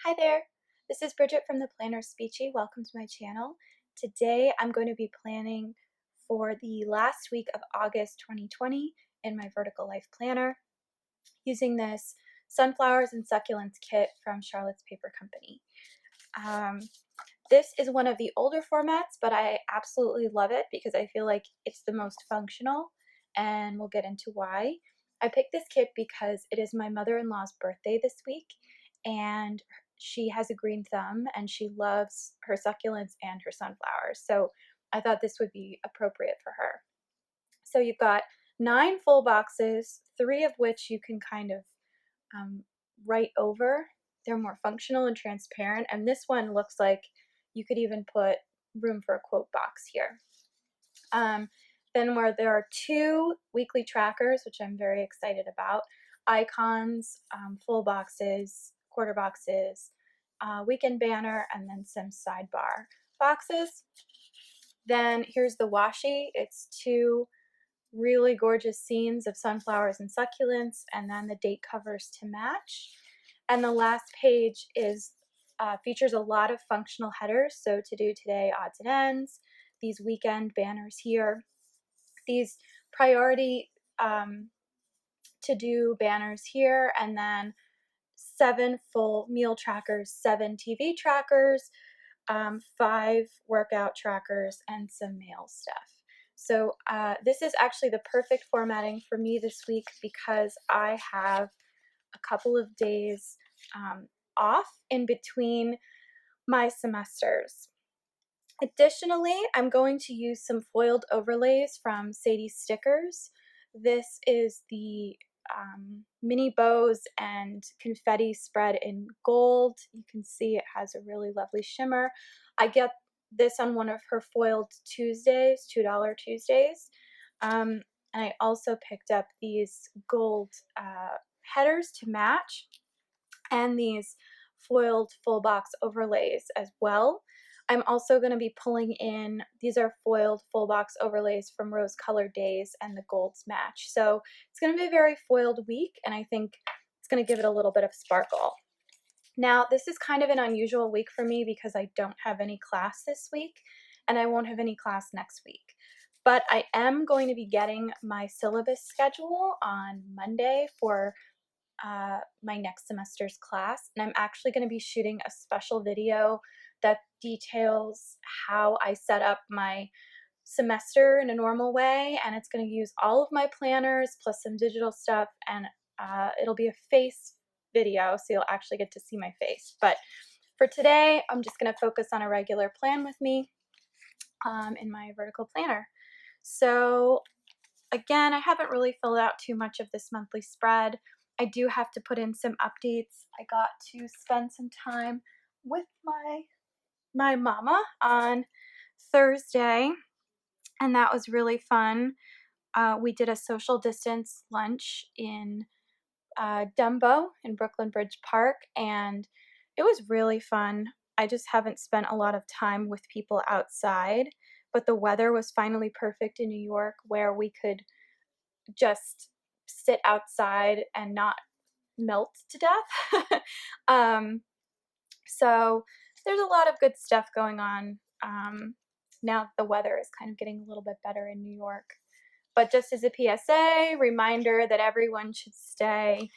Hi there, this is Bridget from the PlannerSpeechie. Welcome to my channel. Today I'm going to be planning for the last week of August 2020 in my Vertical Life Planner using this Sunflowers and Succulents kit from Charlotte's Paper Company. This is one of the older formats, but I absolutely love it because I feel like it's the most functional, and we'll get into why. I picked this kit because it is my mother-in-law's birthday this week, and she has a green thumb and she loves her succulents and her sunflowers. So I thought this would be appropriate for her. So you've got 9 full boxes, 3 of which you can kind of write over. They're more functional and transparent, and this one looks like you could even put room for a quote box here. Then where there are 2 weekly trackers, which I'm very excited about, icons, full boxes, quarter boxes, weekend banner, and then some sidebar boxes. Then here's the washi. It's 2 really gorgeous scenes of sunflowers and succulents, and then the date covers to match. And the last page is features a lot of functional headers. So to do today, odds and ends, these weekend banners here, these priority to do banners here, and then 7 full meal trackers, 7 TV trackers, 5 workout trackers, and some mail stuff. So this is actually the perfect formatting for me this week because I have a couple of days off in between my semesters. Additionally, I'm going to use some foiled overlays from Sadie's Stickers. This is the mini bows and confetti spread in gold. You can see it has a really lovely shimmer. I get this on one of her foiled Tuesdays, $2 Tuesdays. And I also picked up these gold headers to match and these foiled full box overlays as well. I'm also going to be pulling in, these are foiled full box overlays from Rose Colored Days, and the golds match. So it's going to be a very foiled week, and I think it's going to give it a little bit of sparkle. Now, this is kind of an unusual week for me because I don't have any class this week, and I won't have any class next week. But I am going to be getting my syllabus schedule on Monday for my next semester's class, and I'm actually going to be shooting a special video that details how I set up my semester in a normal way, and it's going to use all of my planners plus some digital stuff, and it'll be a face video, so you'll actually get to see my face. But for today, I'm just going to focus on a regular plan with me in my vertical planner. So again, I haven't really filled out too much of this monthly spread. I do have to put in some updates. I got to spend some time with my mama on Thursday, and that was really fun. We did a social distance lunch in Dumbo in Brooklyn Bridge Park, and it was really fun. I just haven't spent a lot of time with people outside, but the weather was finally perfect in New York where we could just sit outside and not melt to death. So there's a lot of good stuff going on now that the weather is kind of getting a little bit better in New York. But just as a PSA, reminder that everyone should stay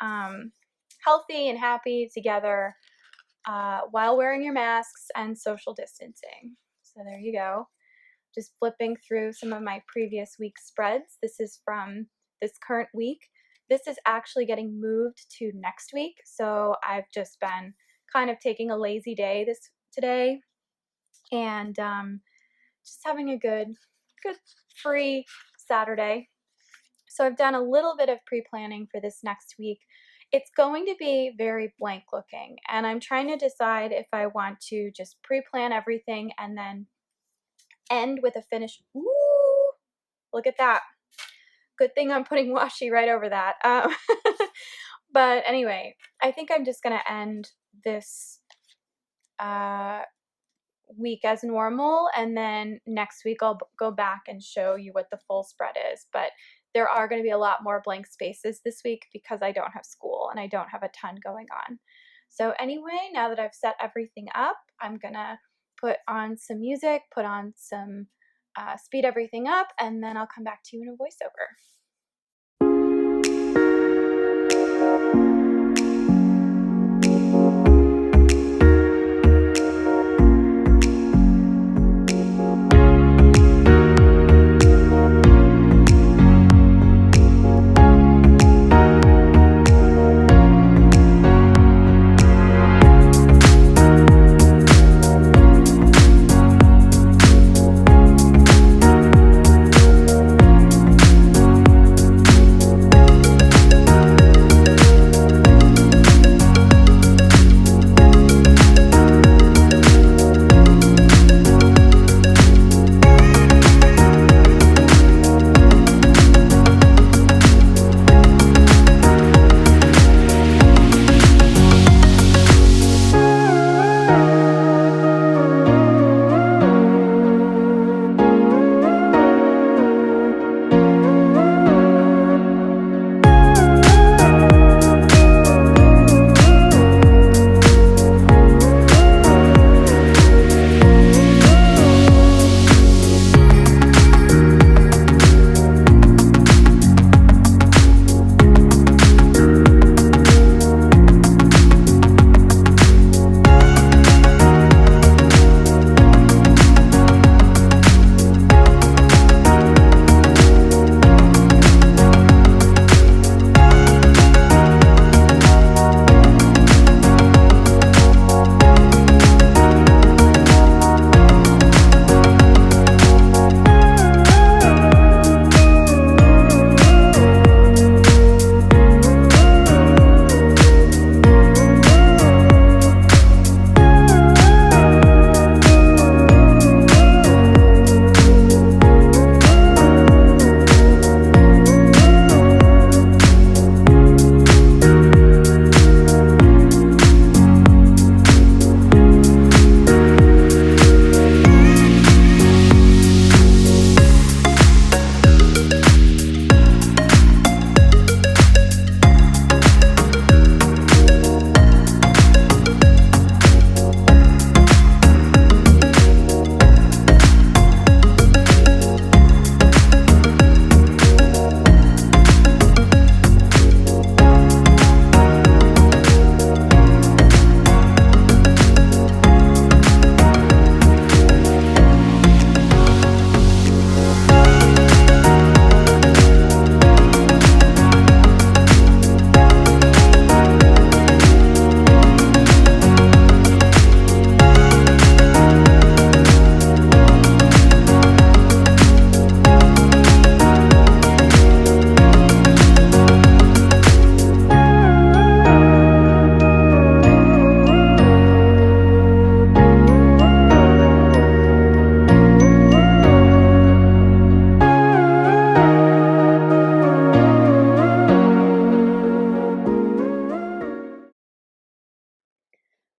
healthy and happy together while wearing your masks and social distancing. So there you go. Just flipping through some of my previous week spreads. This is from this current week. This is actually getting moved to next week. So I've just been kind of taking a lazy day today and just having a good free Saturday. So I've done a little bit of pre-planning for this next week. It's going to be very blank looking, and I'm trying to decide if I want to just pre-plan everything and then end with a finish. Ooh, look at that. Good thing I'm putting washi right over that. But anyway, I think I'm just going to end this week as normal, and then next week I'll go back and show you what the full spread is. But there are going to be a lot more blank spaces this week because I don't have school and I don't have a ton going on. So anyway, now that I've set everything up, I'm gonna put on some music, put on some speed everything up, and then I'll come back to you in a voiceover.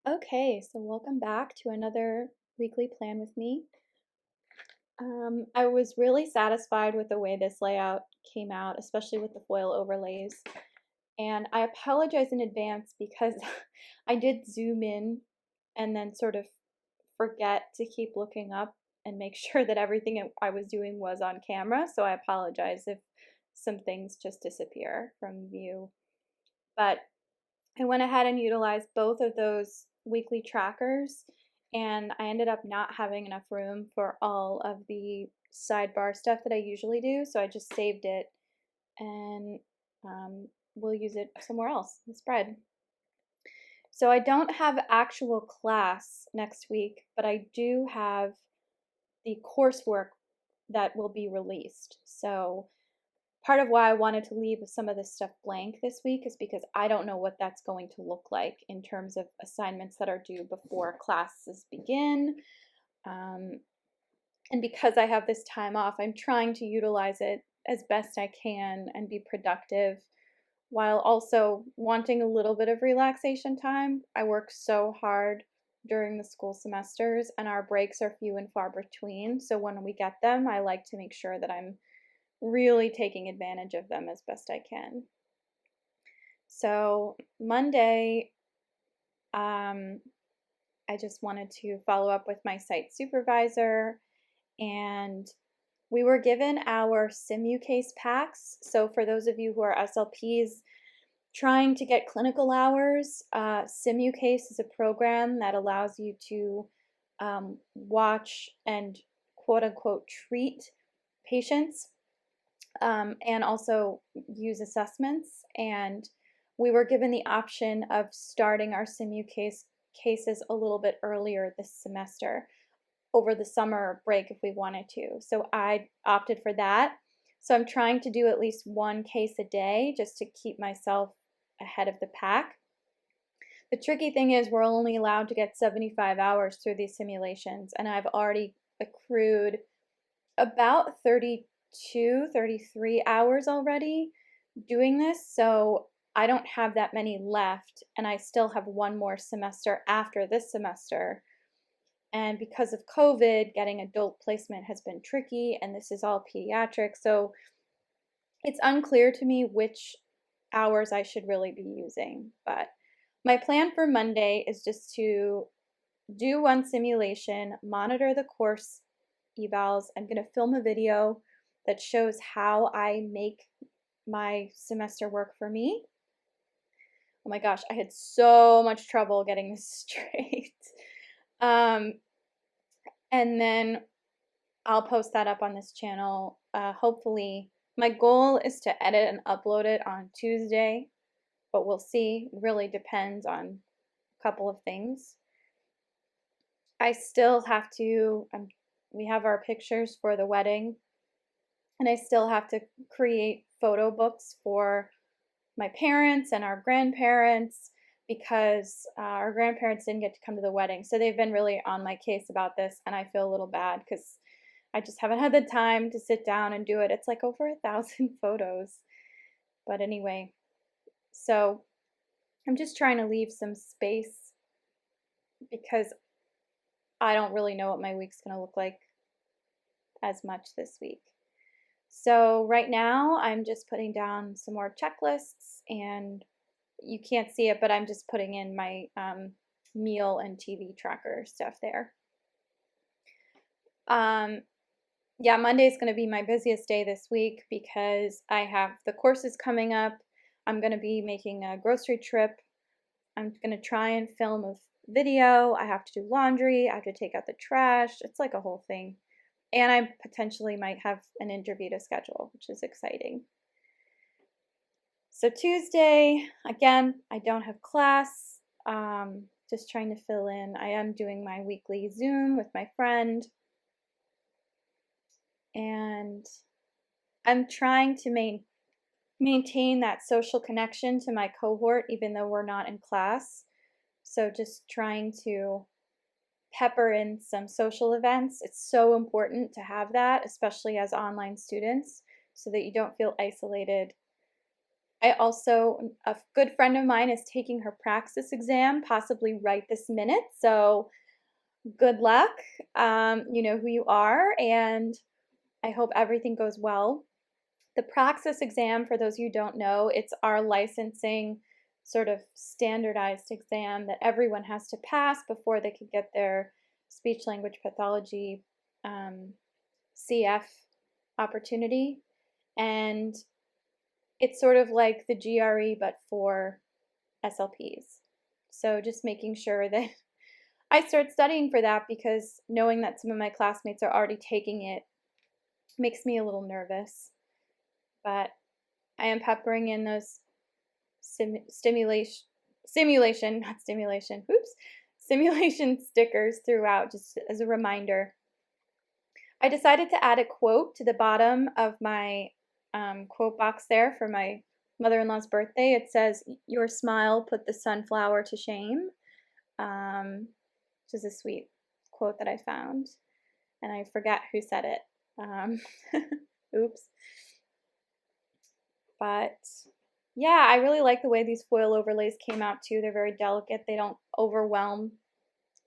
Okay, so welcome back to another weekly plan with me. I was really satisfied with the way this layout came out, especially with the foil overlays. And I apologize in advance because I did zoom in and then sort of forget to keep looking up and make sure that everything I was doing was on camera. So I apologize if some things just disappear from view. But I went ahead and utilized both of those weekly trackers, and I ended up not having enough room for all of the sidebar stuff that I usually do, so I just saved it and we'll use it somewhere else, the spread. So I don't have actual class next week, but I do have the coursework that will be released. So part of why I wanted to leave some of this stuff blank this week is because I don't know what that's going to look like in terms of assignments that are due before classes begin. And because I have this time off, I'm trying to utilize it as best I can and be productive while also wanting a little bit of relaxation time. I work so hard during the school semesters and our breaks are few and far between. So when we get them, I like to make sure that I'm really taking advantage of them as best I can. So Monday, I just wanted to follow up with my site supervisor, and we were given our SimuCase packs. So for those of you who are SLPs trying to get clinical hours, SimuCase is a program that allows you to watch and quote unquote treat patients and also use assessments. And we were given the option of starting our SimuCase cases a little bit earlier this semester over the summer break if we wanted to. So I opted for that. So I'm trying to do at least one case a day just to keep myself ahead of the pack. The tricky thing is we're only allowed to get 75 hours through these simulations, and I've already accrued about 32, 33 hours already doing this, so I don't have that many left, and I still have one more semester after this semester. And because of COVID, getting adult placement has been tricky, and this is all pediatric, so it's unclear to me which hours I should really be using. But my plan for Monday is just to do one simulation, monitor the course evals. I'm going to film a video that shows how I make my semester work for me. Oh my gosh, I had so much trouble getting this straight. And then I'll post that up on this channel. Hopefully, my goal is to edit and upload it on Tuesday, but we'll see. It really depends on a couple of things. I still have to, we have our pictures for the wedding, and I still have to create photo books for my parents and our grandparents because our grandparents didn't get to come to the wedding. So they've been really on my case about this, and I feel a little bad because I just haven't had the time to sit down and do it. It's like over 1,000 photos. But anyway, so I'm just trying to leave some space because I don't really know what my week's going to look like as much this week. So right now I'm just putting down some more checklists, and you can't see it, but I'm just putting in my meal and TV tracker stuff there. Yeah, Monday is going to be my busiest day this week because I have the courses coming up. I'm going to be making a grocery trip. I'm going to try and film a video. I have to do laundry. I have to take out the trash. It's like a whole thing. And I potentially might have an interview to schedule, which is exciting. So Tuesday, again, I don't have class. Just trying to fill in. I am doing my weekly Zoom with my friend. And I'm trying to maintain that social connection to my cohort, even though we're not in class. So just trying to pepper in some social events. It's so important to have that, especially as online students, so that you don't feel isolated. A good friend of mine is taking her praxis exam, possibly right this minute. So good luck. You know who you are, and I hope everything goes well. The praxis exam, for those of you who don't know, it's our licensing sort of standardized exam that everyone has to pass before they could get their speech language pathology CF opportunity. And it's sort of like the GRE but for SLPs. So just making sure that I start studying for that, because knowing that some of my classmates are already taking it makes me a little nervous. But I am peppering in those simulation stickers throughout, just as a reminder. I decided to add a quote to the bottom of my quote box there for my mother-in-law's birthday. It says, "Your smile put the sunflower to shame," which is a sweet quote that I found, and I forgot who said it. Oops. But yeah, I really like the way these foil overlays came out too. They're very delicate. They don't overwhelm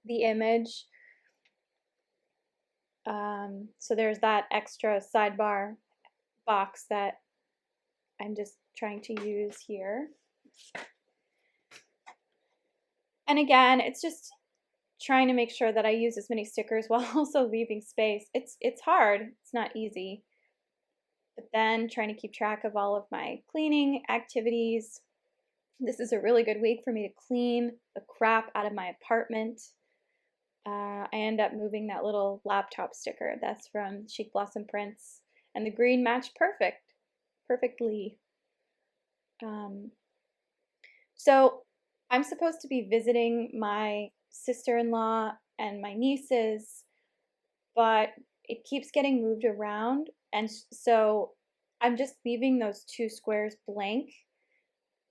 the image. So there's that extra sidebar box that I'm just trying to use here. And again, it's just trying to make sure that I use as many stickers while also leaving space. It's hard. It's not easy. But then trying to keep track of all of my cleaning activities. This is a really good week for me to clean the crap out of my apartment. I end up moving that little laptop sticker. That's from Chic Blossom Prints. And the green matched perfectly. So I'm supposed to be visiting my sister-in-law and my nieces, but it keeps getting moved around. And so I'm just leaving those 2 squares blank.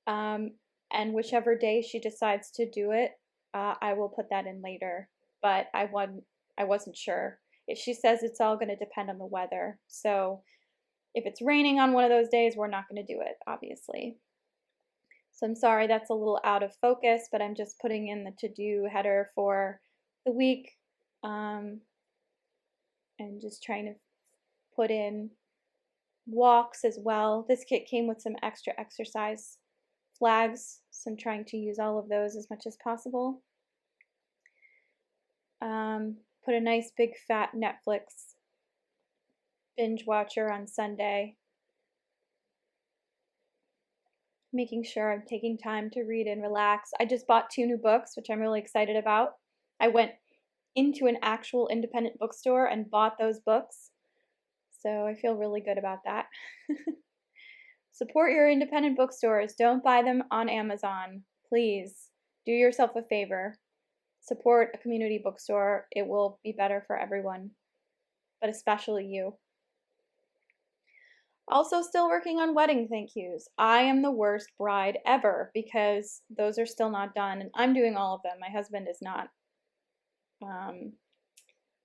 And whichever day she decides to do it, I will put that in later. But I wasn't sure. She says it's all going to depend on the weather. So if it's raining on one of those days, we're not going to do it, obviously. So I'm sorry that's a little out of focus, but I'm just putting in the to-do header for the week, and just trying to put in walks as well. This kit came with some extra exercise flags, so I'm trying to use all of those as much as possible. Put a nice big fat Netflix binge watcher on Sunday. Making sure I'm taking time to read and relax. I just bought 2 new books, which I'm really excited about. I went into an actual independent bookstore and bought those books, so I feel really good about that. Support your independent bookstores. Don't buy them on Amazon. Please, do yourself a favor. Support a community bookstore. It will be better for everyone, but especially you. Also still working on wedding thank yous. I am the worst bride ever because those are still not done, and I'm doing all of them. My husband is not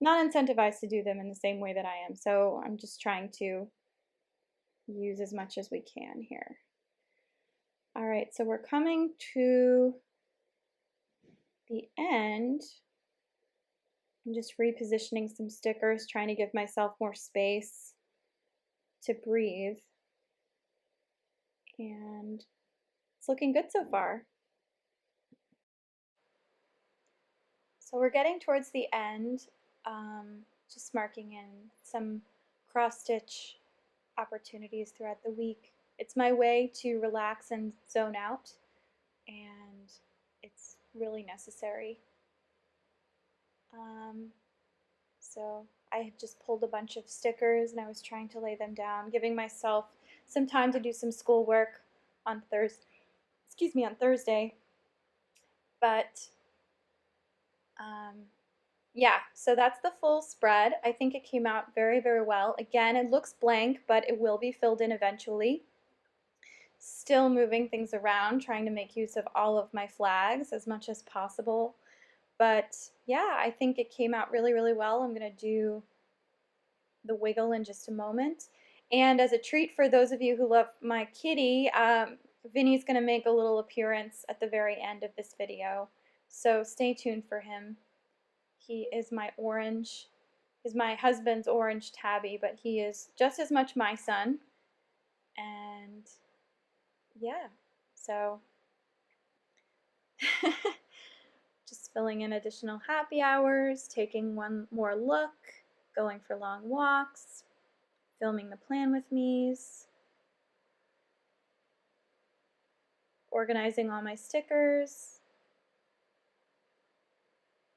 incentivized to do them in the same way that I am, so I'm just trying to use as much as we can here. All right, so we're coming to the end. I'm just repositioning some stickers, trying to give myself more space to breathe. And it's looking good so far. So we're getting towards the end, just marking in some cross-stitch opportunities throughout the week. It's my way to relax and zone out, and it's really necessary. So I had just pulled a bunch of stickers and I was trying to lay them down, giving myself some time to do some schoolwork on Thursday. But yeah, so that's the full spread. I think it came out very, very well. Again, it looks blank, but it will be filled in eventually. Still moving things around, trying to make use of all of my flags as much as possible. But yeah, I think it came out really, really well. I'm going to do the wiggle in just a moment. And as a treat for those of you who love my kitty, Vinny's going to make a little appearance at the very end of this video. So stay tuned for him. He is my husband's orange tabby, but he is just as much my son. And yeah, so just filling in additional happy hours, taking one more look, going for long walks, filming the Plan With Me's, organizing all my stickers,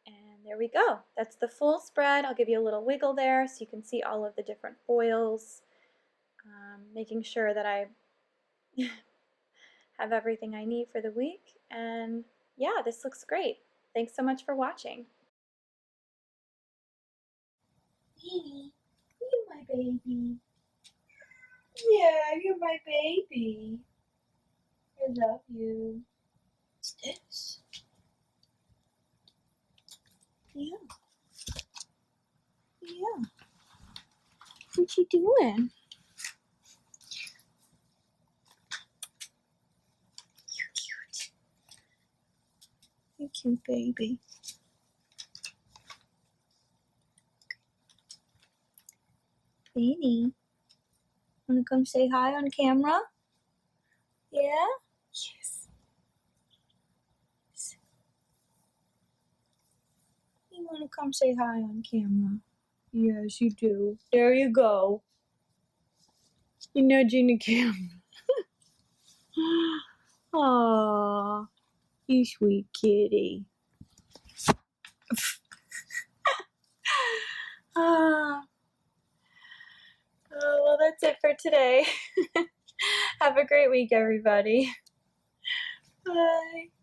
and there we go. That's the full spread. I'll give you a little wiggle there so you can see all of the different foils, making sure that I have everything I need for the week. And yeah, this looks great. Thanks so much for watching. Baby, you're my baby. Yeah, you're my baby. I love you. What's this? Yeah. Yeah. What you doing? You're cute. You're cute, baby. Baby. Wanna come say hi on camera? Yeah? Yes. want to come say hi on camera? Yes, you do. There you go. You're nudging the camera. Aww, you sweet kitty. Ah. Oh, well, that's it for today. Have a great week, everybody. Bye.